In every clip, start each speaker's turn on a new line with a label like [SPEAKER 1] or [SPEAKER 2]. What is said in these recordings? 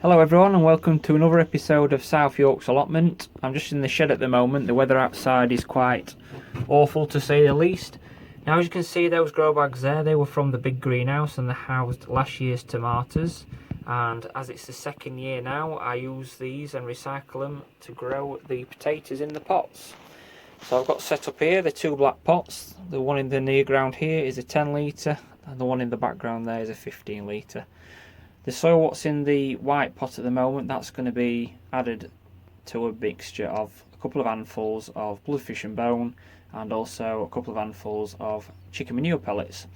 [SPEAKER 1] Hello everyone and welcome to another episode of South York's Allotment. I'm just in the shed at the moment. The weather outside is quite awful to say the least. Now as you can see, those grow bags there, they were from the big greenhouse and they housed last year's tomatoes. And as it's the second year now, I use these and recycle them to grow the potatoes in the pots. So I've got set up here the two black pots. The one in the near ground here is a 10 litre and the one in the background there is a 15 litre. The soil what's in the white pot at the moment, that's going to be added to a mixture of a couple of handfuls of bloodfish and bone and also a couple of handfuls of chicken manure pellets.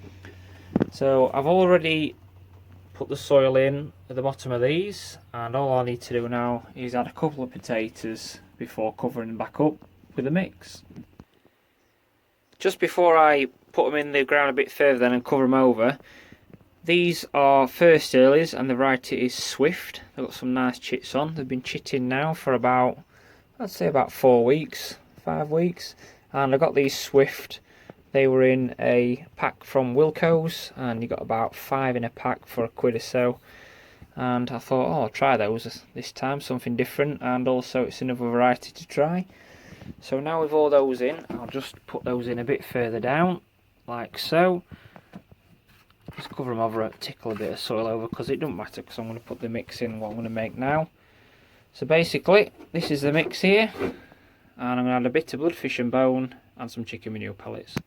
[SPEAKER 1] So I've already put the soil in at the bottom of these, and all I need to do now is add a couple of potatoes before covering them back up with a mix. Just before I put them in the ground a bit further then and cover them over, these are first earlies and the variety is Swift. They've got some nice chits on. They've been chitting now for about, I'd say about 4 weeks, 5 weeks. And I got these Swift. They were in a pack from Wilco's and you got about 5 in a pack for £1 or so. And I thought, oh, I'll try those this time, something different, and also it's another variety to try. So now with all those in, I'll just put those in a bit further down, like so. Just cover them over, tickle a bit of soil over, because it doesn't matter, because I'm going to put the mix in what I'm going to make now. So basically, this is the mix here, and I'm going to add a bit of bloodfish and bone and some chicken manure pellets.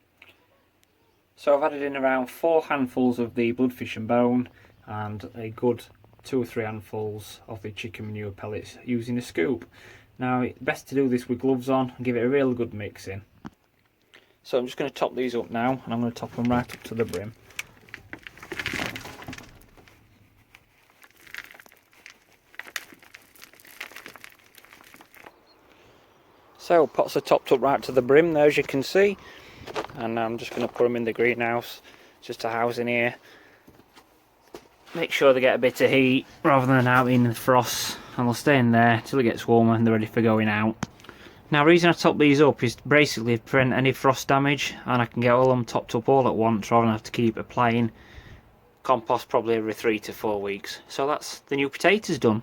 [SPEAKER 1] So I've added in around 4 handfuls of the bloodfish and bone and a good 2 or 3 handfuls of the chicken manure pellets using a scoop. Now it's best to do this with gloves on and give it a real good mix in. So I'm just going to top these up now, and I'm going to top them right up to the brim. So pots are topped up right to the brim there, as you can see, and I'm just going to put them in the greenhouse, just to house in here. Make sure they get a bit of heat rather than out in the frost, and they'll stay in there till it gets warmer and they're ready for going out. Now the reason I top these up is basically to prevent any frost damage, and I can get all of them topped up all at once rather than have to keep applying compost probably every 3 to 4 weeks. So that's the new potatoes done.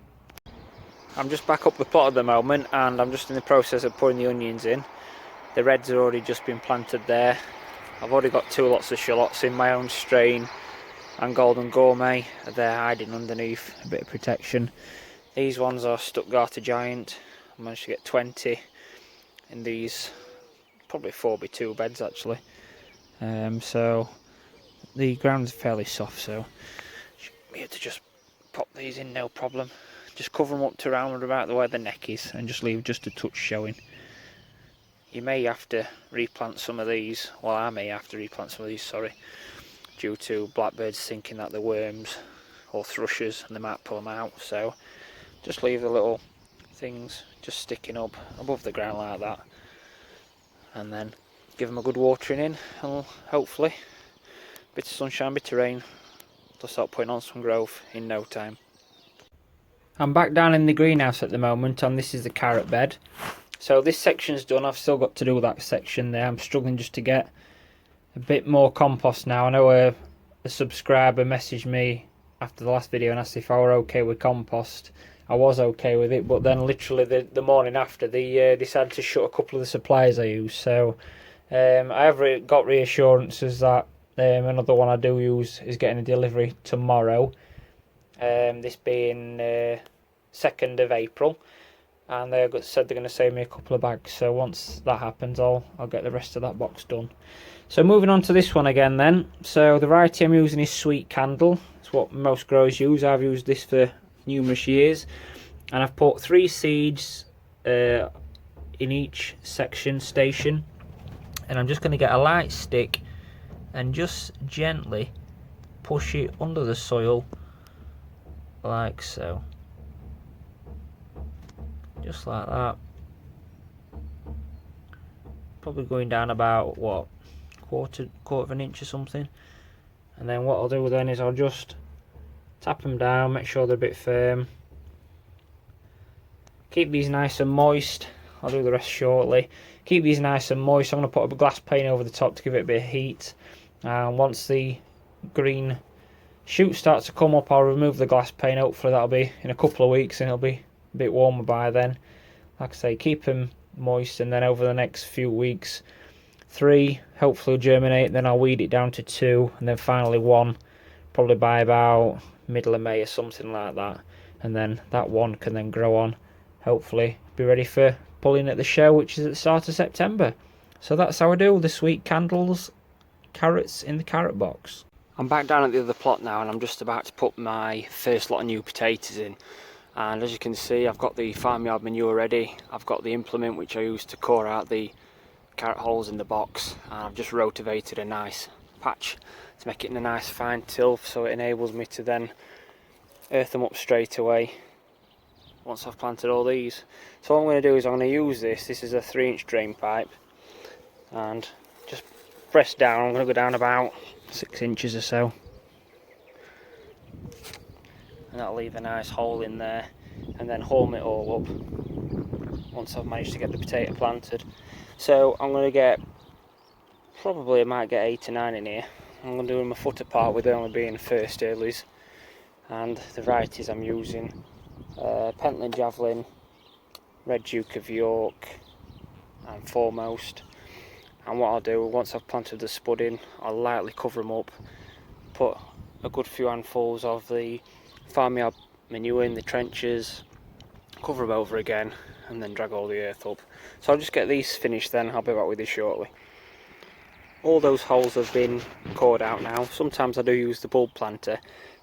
[SPEAKER 1] I'm just back up the pot at the moment, and I'm just in the process of putting the onions in. The reds have already just been planted there. I've already got 2 lots of shallots in my own strain and Golden Gourmet. They're hiding underneath, a bit of protection. These ones are Stuttgarter Giant. I managed to get 20 in these, probably 4x2 beds actually. So the ground's fairly soft, so should be able to just pop these in no problem. Just cover them up to around about where the neck is and just leave just a touch showing. You may have to replant some of these, well I may have to replant some of these, sorry, due to blackbirds thinking that they're worms or thrushes and they might pull them out. So just leave the little things just sticking up above the ground like that, and then give them a good watering in, and hopefully a bit of sunshine, bit of rain, they'll start putting on some growth in no time. I'm back down in the greenhouse at the moment, and this is the carrot bed. So this section's done. I've still got to do that section there. I'm struggling just to get a bit more compost now. I know a subscriber messaged me after the last video and asked if I were okay with compost. I was okay with it, but then literally the morning after, they decided to shut a couple of the suppliers I use. So I have got reassurances that another one I do use is getting a delivery tomorrow. This being 2nd of April, and they said they're going to save me a couple of bags. So once that happens, I'll get the rest of that box done. So moving on to this one again then. So the variety I'm using is Sweet Candle. It's what most growers use. I've used this for numerous years, and I've put 3 seeds in each station, and I'm just going to get a light stick and just gently push it under the soil like so, just like that, probably going down about what, quarter of an inch or something. And then what I'll do then is I'll just tap them down, make sure they're a bit firm, keep these nice and moist. I'll do the rest shortly. Keep these nice and moist. I'm going to put a glass pane over the top to give it a bit of heat, and once the green shoots start to come up, I'll remove the glass pane. Hopefully that'll be in a couple of weeks and it'll be a bit warmer by then. Like I say, keep them moist, and then over the next few weeks, 3 hopefully will germinate, then I'll weed it down to 2, and then finally 1, probably by about middle of May or something like that. And then that 1 can then grow on, hopefully be ready for pulling at the show, which is at the start of September. So that's how I do the sweet candles, carrots in the carrot box. I'm back down at the other plot now, and I'm just about to put my first lot of new potatoes in. And as you can see, I've got the farmyard manure ready. I've got the implement which I use to core out the carrot holes in the box, and I've just rotavated a nice patch to make it in a nice fine tilth, so it enables me to then earth them up straight away once I've planted all these. So what I'm going to do is I'm going to use this is a 3-inch drain pipe, and just press down. I'm going to go down about 6 inches or so, and that'll leave a nice hole in there, and then home it all up once I've managed to get the potato planted. So I'm going to get, probably I might get 8 or 9 in here. I'm going to do them a foot apart, with it only being first earlies. And the varieties I'm using, Pentland Javelin, Red Duke of York and Foremost. And what I'll do, once I've planted the spud in, I'll lightly cover them up, put a good few handfuls of the farmyard manure in the trenches, cover them over again, and then drag all the earth up. So I'll just get these finished, then I'll be back with you shortly. All those holes have been cored out now. Sometimes I do use the bulb planter,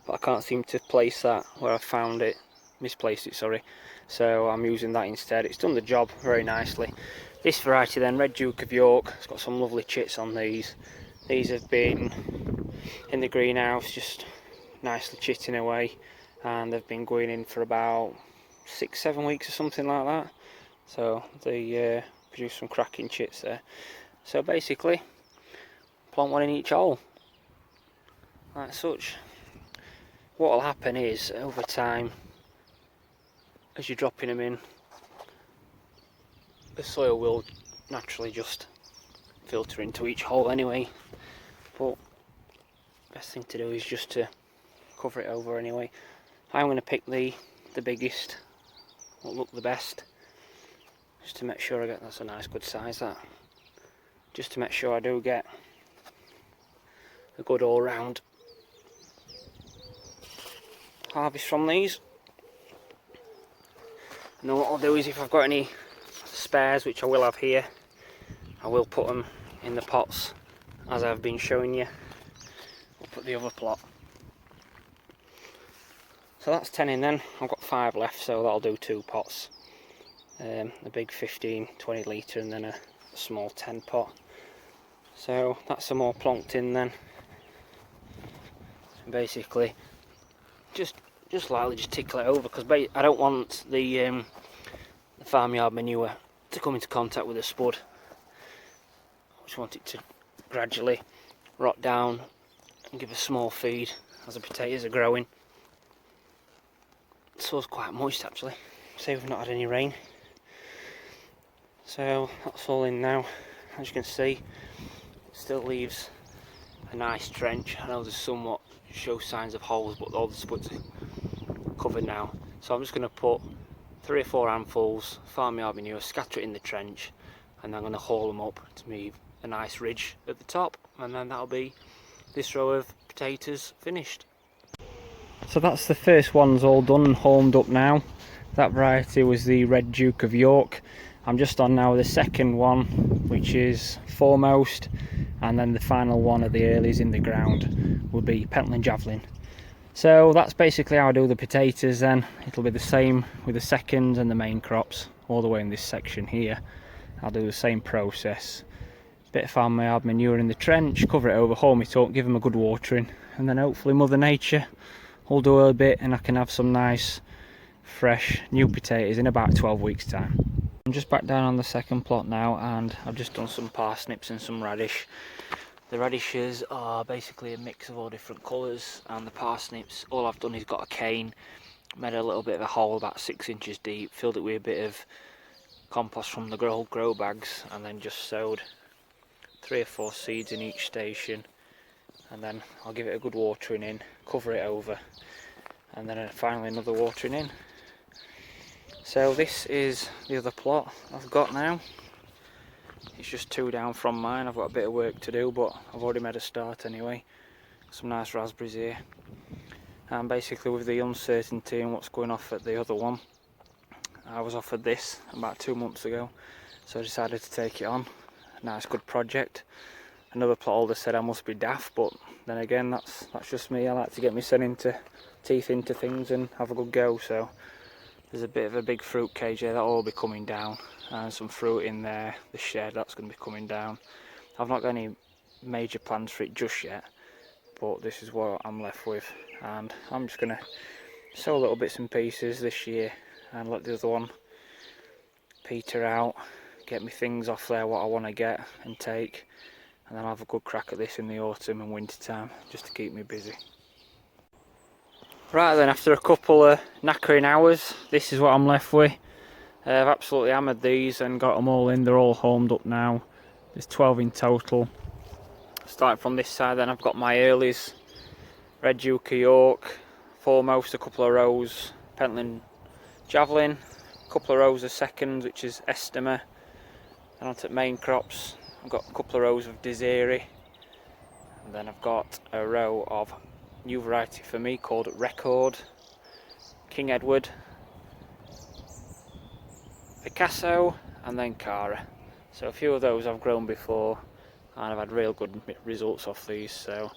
[SPEAKER 1] but I can't seem to place that where I found it, misplaced it, sorry. So I'm using that instead. It's done the job very nicely. This variety then, Red Duke of York, it's got some lovely chits on these. These have been in the greenhouse, just nicely chitting away, and they've been going in for about 6-7 weeks or something like that. So they produce some cracking chits there. So basically, plant one in each hole, like such. What will happen is, over time, as you're dropping them in, the soil will naturally just filter into each hole anyway, but best thing to do is just to cover it over anyway. I'm going to pick the biggest, what look the best, just to make sure I get, that's a nice good size that, just to make sure I do get a good all round harvest from these. And then what I'll do is, if I've got any spares, which I will have here, I will put them in the pots as I've been showing you. We'll put the other plot. So that's 10 in then. I've got 5 left, so that'll do 2 pots. A big 15-20 litre and then a small 10 pot. So that's some more plonked in then. And basically just lightly just tickle it over, because I don't want the farmyard manure to come into contact with the spud. I just want it to gradually rot down and give a small feed as the potatoes are growing. The soil's quite moist actually, say we've not had any rain. So that's all in now. As you can see, it still leaves a nice trench. I know there's somewhat show signs of holes, but all the spuds are covered now. So I'm just going to put 3 or 4 handfuls farmyard manure, scatter it in the trench, and I'm going to haul them up to leave a nice ridge at the top, and then that'll be this row of potatoes finished. So that's the first ones all done and homed up now. That variety was the Red Duke of York. I'm just on now the second one, which is Foremost, and then the final one of the earlies in the ground will be Pentland Javelin. So that's basically how I do the potatoes then. It'll be the same with the second and the main crops all the way in this section here. I'll do the same process. Bit of farmyard manure in the trench, cover it over, home it up, give them a good watering, and then hopefully Mother Nature will do a bit and I can have some nice fresh new potatoes in about 12 weeks time. I'm just back down on the second plot now, and I've just done some parsnips and some radish. The radishes are basically a mix of all different colours, and the parsnips, all I've done is got a cane, made a little bit of a hole about 6 inches deep, filled it with a bit of compost from the old grow bags, and then just sowed 3 or 4 seeds in each station, and then I'll give it a good watering in, cover it over, and then finally another watering in. So this is the other plot I've got now. It's just 2 down from mine. I've got a bit of work to do, but I've already made a start anyway. Some nice raspberries here. And basically with the uncertainty and what's going off at the other one, I was offered this about 2 months ago, so I decided to take it on. A nice good project. Another plot holder said I must be daft, but then again that's just me. I like to get my teeth into things and have a good go. So there's a bit of a big fruit cage there that'll all be coming down, and some fruit in there. The shed, that's going to be coming down. I've not got any major plans for it just yet, but this is what I'm left with, and I'm just going to sow little bits and pieces this year and let the other one peter out, get me things off there what I want to get and take, and then I'll have a good crack at this in the autumn and winter time just to keep me busy. Right then, after a couple of knackering hours, this is what I'm left with. I've absolutely hammered these and got them all in. They're all homed up now. There's 12 in total. Starting from this side, then I've got my earlies, Red Duke of York, foremost, a couple of rows Pentland Javelin, a couple of rows of seconds, which is Estima, and onto main crops I've got a couple of rows of Desiree, and then I've got a row of new variety for me called Record, King Edward, Picasso, and then Cara. So a few of those I've grown before and I've had real good results off these, so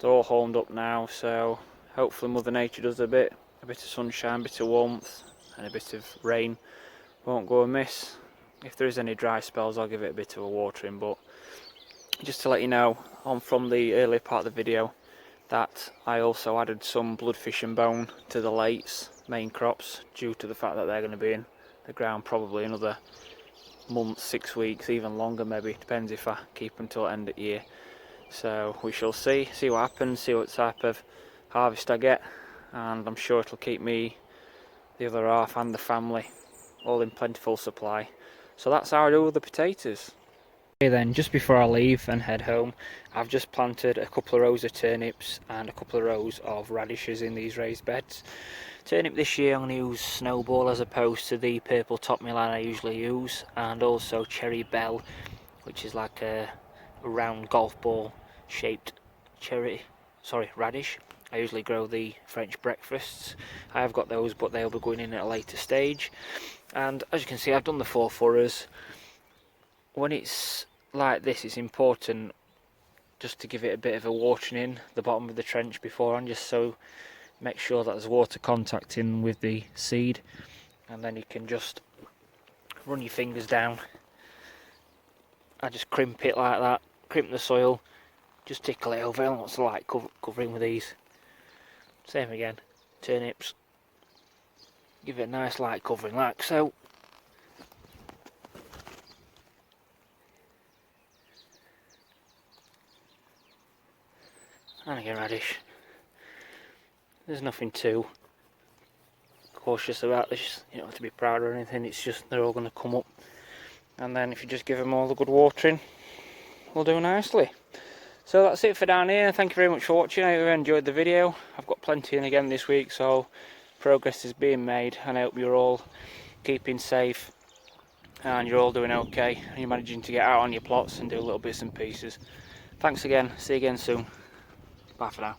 [SPEAKER 1] they're all homed up now. So hopefully Mother Nature does a bit of sunshine, a bit of warmth and a bit of rain won't go amiss. If there is any dry spells I'll give it a bit of a watering, but just to let you know on from the earlier part of the video that I also added some bloodfish and bone to the lates main crops due to the fact that they're going to be in the ground probably another month, 6 weeks, even longer maybe, depends if I keep them till the end of the year. So we shall see what happens, see what type of harvest I get, and I'm sure it'll keep me, the other half and the family all in plentiful supply. So that's how I do with the potatoes. Okay then, just before I leave and head home, I've just planted a couple of rows of turnips and a couple of rows of radishes in these raised beds. Turnip this year I'm going to use Snowball as opposed to the purple top Milan I usually use, and also Cherry Bell, which is like a round golf ball shaped radish. I usually grow the French breakfasts. I have got those, but they'll be going in at a later stage. And as you can see, I've done the 4 furrows. When it's like this, it's important just to give it a bit of a watering in the bottom of the trench beforehand, just so make sure that there's water contact in with the seed, and then you can just run your fingers down. I just crimp it like that, crimp the soil, just tickle it over, and lots of light covering with these. Same again, turnips, give it a nice light covering like so. And again radish. There's nothing too cautious about this, you don't have to be proud or anything, it's just they're all going to come up, and then if you just give them all the good watering, we'll do nicely. So that's it for down here. Thank you very much for watching. I hope you enjoyed the video. I've got plenty in again this week, so progress is being made, and I hope you're all keeping safe and you're all doing okay and you're managing to get out on your plots and do little bits and pieces. Thanks again, see you again soon. Bye for now.